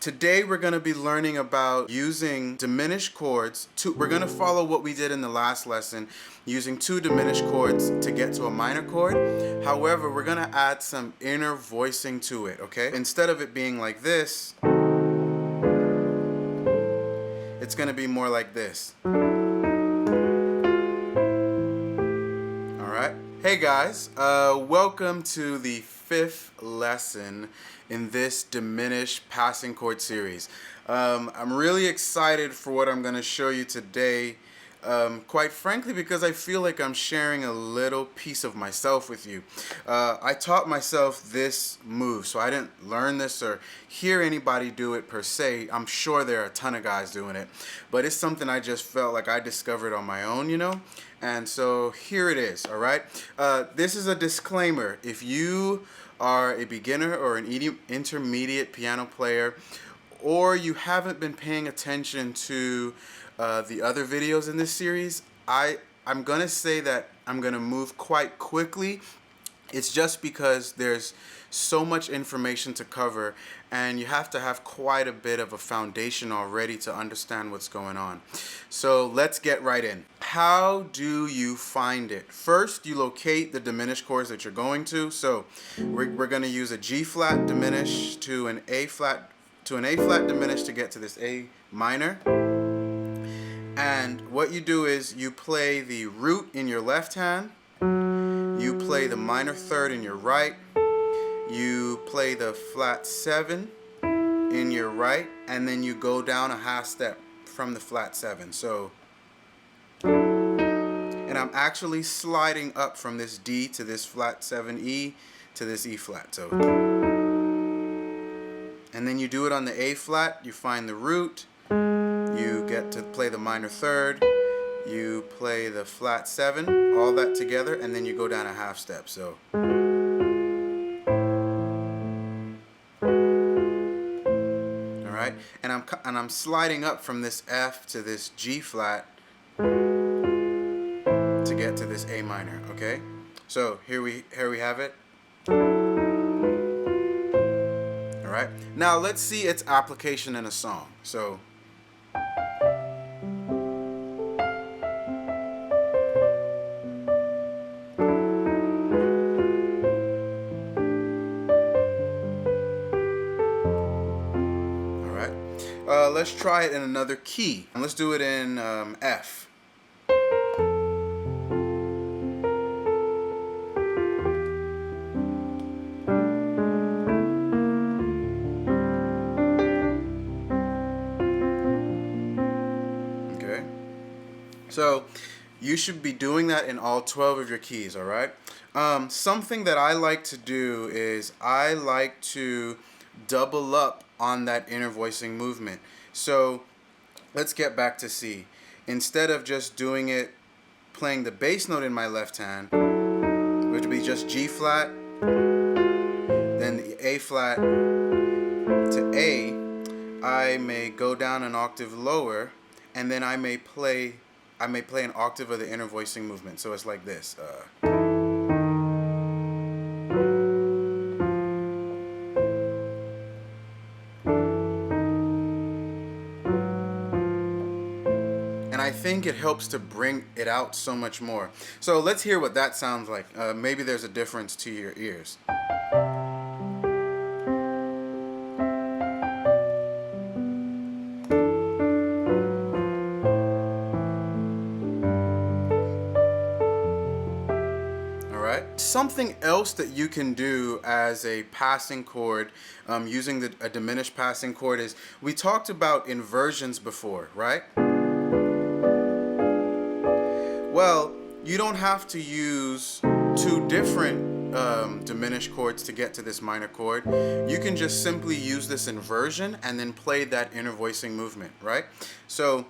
Today we're going to be learning about using diminished chords. We're going to follow what we did in the last lesson, using two diminished chords to get to a minor chord. However, we're going to add some inner voicing to it, okay? Instead of it being like this, it's going to be more like this. Alright? Hey guys, welcome to the 5th lesson in this diminished passing chord series. I'm really excited for what I'm going to show you today, quite frankly, because I feel like I'm sharing a little piece of myself with you. I taught myself this move, so I didn't learn this or hear anybody do it per se. I'm sure there are a ton of guys doing it, but it's something I just felt like I discovered on my own, you know? And so here it is, all right? This is a disclaimer. If you are a beginner or an intermediate piano player, or you haven't been paying attention to the other videos in this series, I'm going to say that I'm going to move quite quickly. It's just because there's so much information to cover, and you have to have quite a bit of a foundation already to understand what's going on. So let's get right in. How do you find it? First, you locate the diminished chords that you're going to. So we're going to use a G flat diminished to an A flat diminished to get to this A minor. And what you do is you play the root in your left hand, you play the minor third in your right, you play the flat 7 in your right, and then you go down a half step from the flat 7. So, and I'm actually sliding up from this D to this flat 7 E to this E flat. So, and then you do it on the A flat, you find the root, you get to play the minor third, you play the flat 7, all that together, and then you go down a half step. So, all right, and I'm sliding up from this F to this G flat to get to this A minor. Okay, so here we have it. All right, now let's see its application in a song. So. Let's try it in another key, and let's do it in F. Okay, so you should be doing that in all 12 of your keys, all right? Something that I like to do is I like to double up on that inner voicing movement. So let's get back to C. Instead of just doing it, playing the bass note in my left hand, which would be just G flat, then the A flat to A, I may go down an octave lower, and then I may play an octave of the inner voicing movement. So it's like this. And I think it helps to bring it out so much more. So let's hear what that sounds like. Maybe there's a difference to your ears. Something else that you can do as a passing chord, using a diminished passing chord, is we talked about inversions before, right? Well, you don't have to use two different diminished chords to get to this minor chord. You can just simply use this inversion and then play that inner voicing movement, right? So,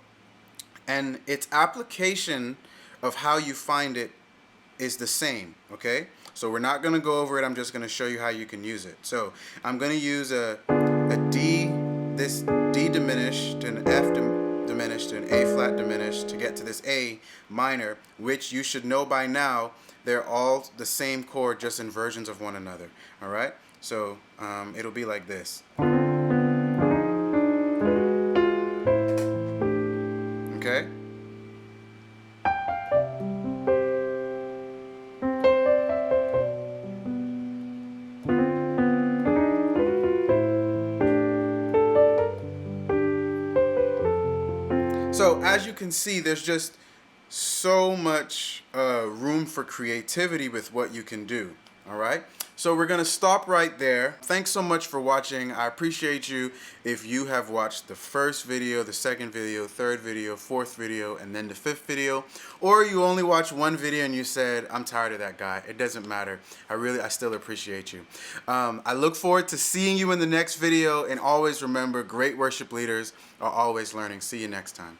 and its application of how you find it is the same, okay? So we're not going to go over it. I'm just going to show you how you can use it. So I'm going to use this D diminished to an F diminished to an A flat diminished to get to this A minor, which you should know by now, they're all the same chord, just inversions of one another, all right? So it'll be like this. So as you can see, there's just so much room for creativity with what you can do. All right, so we're gonna stop right there. Thanks so much for watching. I appreciate you if you have watched the first video, the second video, third video, fourth video, and then the fifth video, or you only watched one video and you said, I'm tired of that guy. It doesn't matter. I still appreciate you. I look forward to seeing you in the next video, and always remember, great worship leaders are always learning. See you next time.